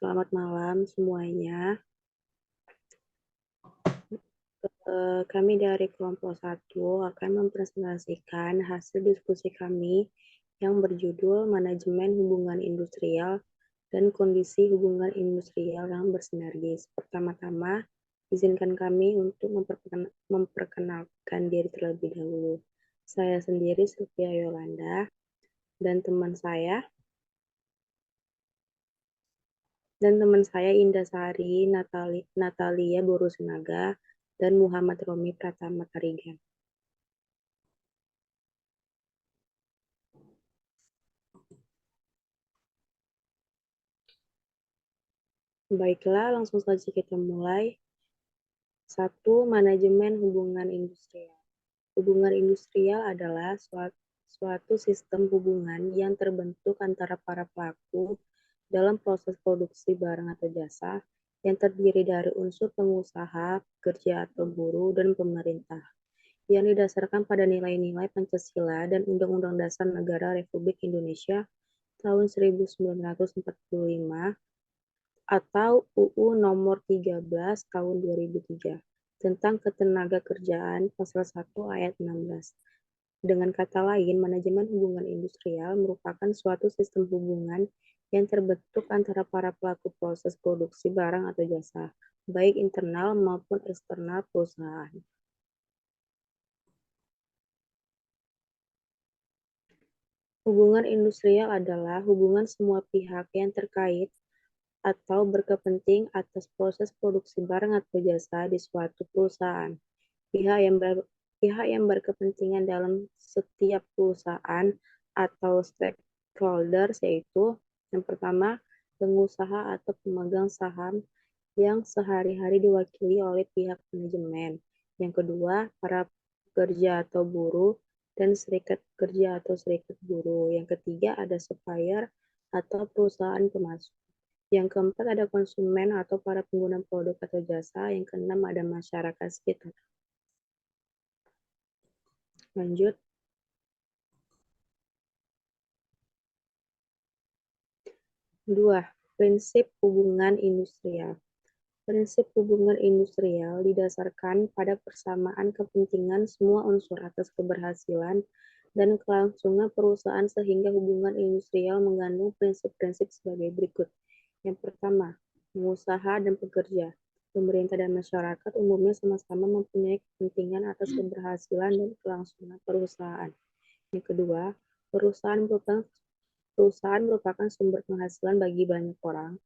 Selamat malam semuanya. Kami dari kelompok 1 akan mempresentasikan hasil diskusi kami yang berjudul Manajemen Hubungan Industrial dan Kondisi Hubungan Industrial yang Bersinergis. Pertama-tama, izinkan kami untuk memperkenalkan diri terlebih dahulu. Saya sendiri Sylvia Yolanda dan teman saya Indasari Natalia Borusinaga dan Muhammad Romi Pratama Tarigan. Baiklah, langsung saja kita mulai. 1. Manajemen hubungan industrial. Hubungan industrial adalah suatu sistem hubungan yang terbentuk antara para pelaku dalam proses produksi barang atau jasa yang terdiri dari unsur pengusaha, pekerja atau buruh, dan pemerintah, yang didasarkan pada nilai-nilai Pancasila dan Undang-Undang Dasar Negara Republik Indonesia tahun 1945 atau UU Nomor 13 Tahun 2003 tentang Ketenagakerjaan Pasal 1 Ayat 16. Dengan kata lain, manajemen hubungan industrial merupakan suatu sistem hubungan yang terbentuk antara para pelaku proses produksi barang atau jasa, baik internal maupun eksternal perusahaan. Hubungan industrial adalah hubungan semua pihak yang terkait atau berkepenting atas proses produksi barang atau jasa di suatu perusahaan. Pihak yang berkepentingan dalam setiap perusahaan atau stakeholders yaitu yang pertama, pengusaha atau pemegang saham yang sehari-hari diwakili oleh pihak manajemen. Yang kedua, para pekerja atau buruh dan serikat pekerja atau serikat buruh. Yang ketiga, ada supplier atau perusahaan pemasok. Yang keempat, ada konsumen atau para pengguna produk atau jasa. Yang keenam, ada masyarakat sekitar. Lanjut. 2. Prinsip hubungan industrial. Prinsip hubungan industrial didasarkan pada persamaan kepentingan semua unsur atas keberhasilan dan kelangsungan perusahaan sehingga hubungan industrial mengandung prinsip-prinsip sebagai berikut. Yang pertama, pengusaha dan pekerja. Pemerintah dan masyarakat umumnya sama-sama mempunyai kepentingan atas keberhasilan dan kelangsungan perusahaan. Yang kedua, perusahaan merupakan sumber penghasilan bagi banyak orang.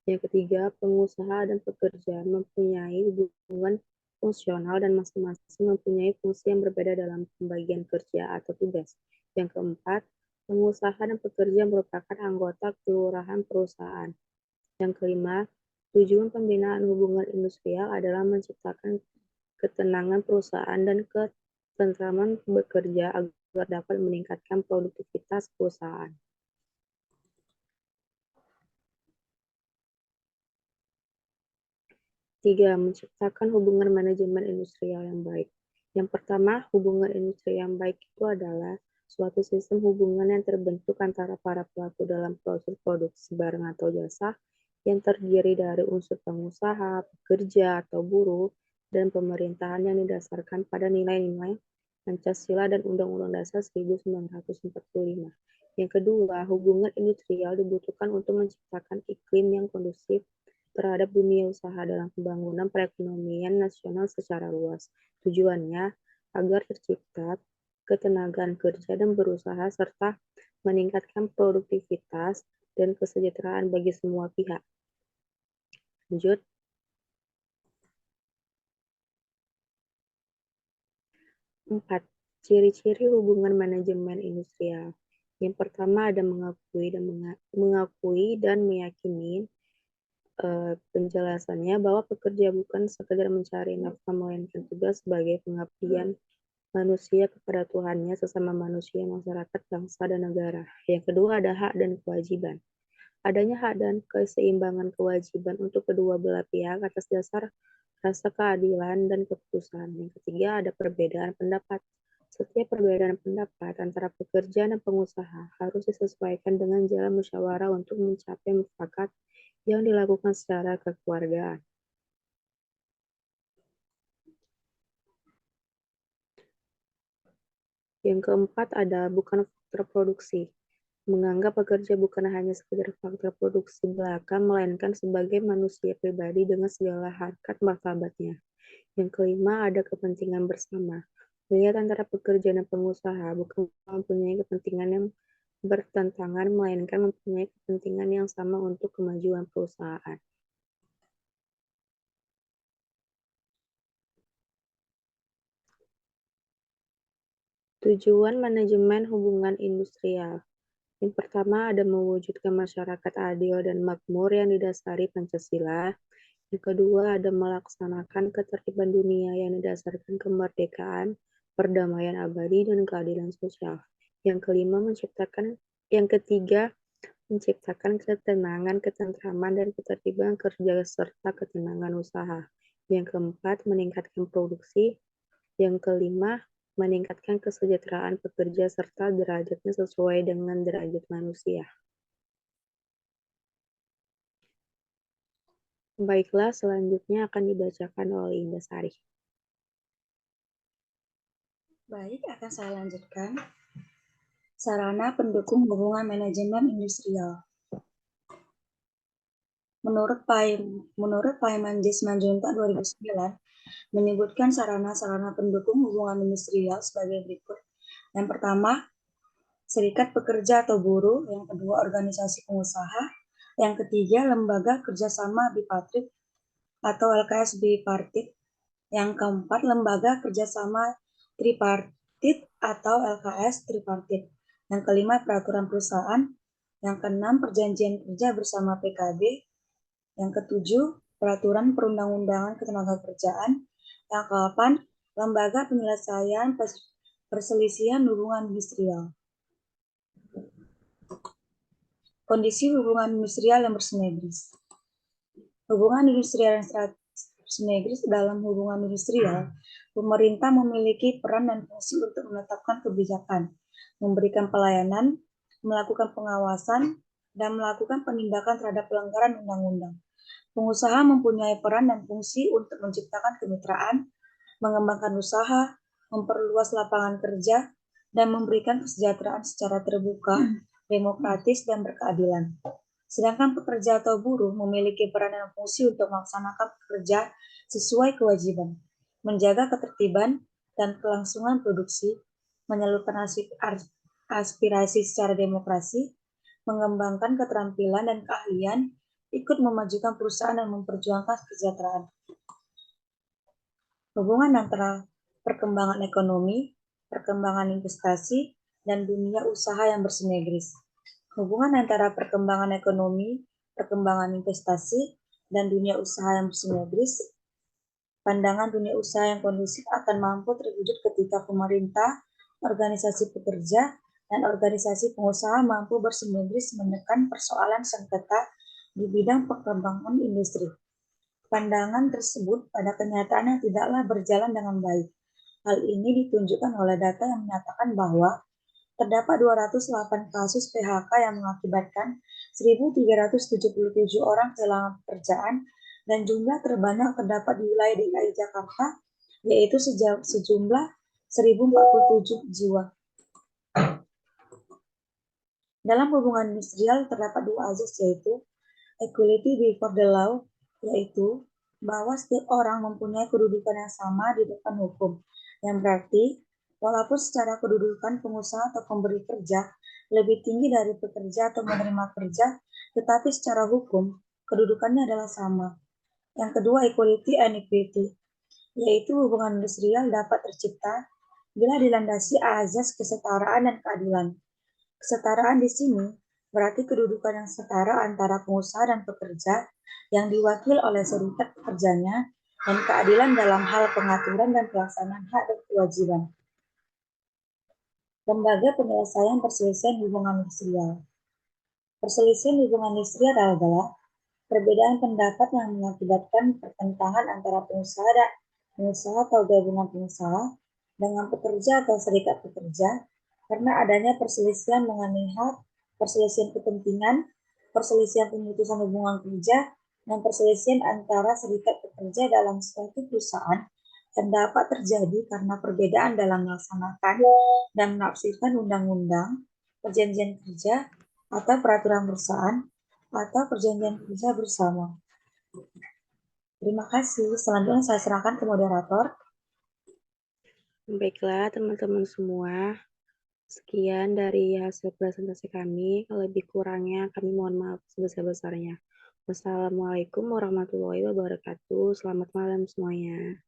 Yang ketiga, pengusaha dan pekerja mempunyai hubungan fungsional dan masing-masing mempunyai fungsi yang berbeda dalam pembagian kerja atau tugas. Yang keempat, pengusaha dan pekerja merupakan anggota kelurahan perusahaan. Yang kelima, tujuan pembinaan hubungan industrial adalah menciptakan ketenangan perusahaan dan ketentraman bekerja agar dapat meningkatkan produktivitas perusahaan. 3. Menciptakan hubungan manajemen industrial yang baik. Yang pertama, hubungan industri yang baik itu adalah suatu sistem hubungan yang terbentuk antara para pelaku dalam proses produksi barang atau jasa yang terdiri dari unsur pengusaha, pekerja atau buruh, dan pemerintahan yang didasarkan pada nilai-nilai Pancasila dan Undang-Undang Dasar 1945. Yang kedua, hubungan industrial dibutuhkan untuk menciptakan iklim yang kondusif terhadap dunia usaha dalam pembangunan perekonomian nasional secara luas. Tujuannya agar tercipta ketenagaan kerja dan berusaha serta meningkatkan produktivitas dan kesejahteraan bagi semua pihak. Lanjut. 4. Ciri-ciri hubungan manajemen industrial. Yang pertama ada mengakui dan meyakini penjelasannya bahwa pekerja bukan sekedar mencari nafkah melainkan tugas sebagai pengabdian manusia kepada Tuhannya, sesama manusia, masyarakat, bangsa, dan negara. Yang kedua ada hak dan kewajiban. Adanya hak dan keseimbangan kewajiban untuk kedua belah pihak atas dasar rasa keadilan dan keputusan. Yang ketiga ada perbedaan pendapat. Setiap perbedaan pendapat antara pekerja dan pengusaha harus disesuaikan dengan jalan musyawarah untuk mencapai mufakat yang dilakukan secara kekeluargaan. Yang keempat ada bukan faktor produksi. Menganggap pekerja bukan hanya sekedar faktor produksi belaka, melainkan sebagai manusia pribadi dengan segala harkat martabatnya. Yang kelima ada kepentingan bersama. Melihat antara pekerja dan pengusaha bukan mempunyai kepentingan yang bertentangan, melainkan mempunyai kepentingan yang sama untuk kemajuan perusahaan. Tujuan manajemen hubungan industrial. Yang pertama ada mewujudkan masyarakat adil dan makmur yang didasari Pancasila. Yang kedua ada melaksanakan ketertiban dunia yang didasarkan kemerdekaan, perdamaian abadi, dan keadilan sosial. Yang ketiga menciptakan ketenangan, ketentraman, dan ketertiban kerja serta ketenangan usaha. Yang keempat meningkatkan produksi. Yang kelima meningkatkan kesejahteraan pekerja serta derajatnya sesuai dengan derajat manusia. Baiklah, selanjutnya akan dibacakan oleh Indah Sari. Baik, akan saya lanjutkan. Sarana pendukung hubungan manajemen industrial. Menurut Paimanjes Manjuntak 2009, menyebutkan sarana-sarana pendukung hubungan industrial sebagai berikut. Yang pertama, serikat pekerja atau buruh. Yang kedua, organisasi pengusaha. Yang ketiga, lembaga kerjasama bipartit atau LKS bipartit. Yang keempat, lembaga kerjasama tripartit atau LKS tripartit. Yang kelima, peraturan perusahaan. Yang keenam, perjanjian kerja bersama PKB. Yang ketujuh, peraturan perundang-undangan ketenagakerjaan. Yang ke-8, lembaga penyelesaian perselisihan hubungan industrial. Kondisi hubungan industrial yang bersinergis. Hubungan industrial yang sinergis. Dalam hubungan industrial, pemerintah memiliki peran dan fungsi untuk menetapkan kebijakan, memberikan pelayanan, melakukan pengawasan, dan melakukan penindakan terhadap pelanggaran undang-undang. Pengusaha mempunyai peran dan fungsi untuk menciptakan kemitraan, mengembangkan usaha, memperluas lapangan kerja, dan memberikan kesejahteraan secara terbuka, demokratis, dan berkeadilan. Sedangkan pekerja atau buruh memiliki peran dan fungsi untuk melaksanakan pekerja sesuai kewajiban, menjaga ketertiban dan kelangsungan produksi, menyalurkan aspirasi secara demokrasi, mengembangkan keterampilan dan keahlian, ikut memajukan perusahaan dan memperjuangkan kesejahteraan. Hubungan antara perkembangan ekonomi, perkembangan investasi, dan dunia usaha yang bersinergis. Hubungan antara perkembangan ekonomi, perkembangan investasi, dan dunia usaha yang bersinergis. Pandangan dunia usaha yang kondusif akan mampu terwujud ketika pemerintah, organisasi pekerja, dan organisasi pengusaha mampu bersinergis menekan persoalan sengketa di bidang perkembangan industri. Pandangan tersebut pada kenyataannya tidaklah berjalan dengan baik. Hal ini ditunjukkan oleh data yang menyatakan bahwa terdapat 208 kasus PHK yang mengakibatkan 1.377 orang kehilangan pekerjaan dan jumlah terbanyak terdapat di wilayah DKI Jakarta, yaitu sejumlah 1.047 jiwa. Dalam hubungan industrial terdapat dua azas, yaitu equality before the law, yaitu bahwa setiap orang mempunyai kedudukan yang sama di depan hukum, yang berarti walaupun secara kedudukan pengusaha atau pemberi kerja lebih tinggi dari pekerja atau menerima kerja, tetapi secara hukum kedudukannya adalah sama. Yang kedua, equality and equity, yaitu hubungan industrial dapat tercipta bila dilandasi azas kesetaraan dan keadilan. Kesetaraan di sini berarti kedudukan yang setara antara pengusaha dan pekerja yang diwakil oleh serikat pekerjanya, dan keadilan dalam hal pengaturan dan pelaksanaan hak dan kewajiban. Lembaga penyelesaian perselisihan hubungan industrial. Perselisihan hubungan industrial adalah perbedaan pendapat yang mengakibatkan pertentangan antara pengusaha atau gabungan pengusaha dengan pekerja atau serikat pekerja karena adanya perselisihan mengenai hak, perselisihan kepentingan, perselisihan pemutusan hubungan kerja, dan perselisihan antara serikat pekerja dalam suatu perusahaan yang dapat terjadi karena perbedaan dalam melaksanakan dan menafsirkan undang-undang, perjanjian kerja, atau peraturan perusahaan, atau perjanjian kerja bersama. Terima kasih. Selanjutnya saya serahkan ke moderator. Baiklah teman-teman semua, sekian dari hasil presentasi kami. Kalau lebih kurangnya kami mohon maaf sebesar-besarnya. Wassalamualaikum warahmatullahi wabarakatuh. Selamat malam semuanya.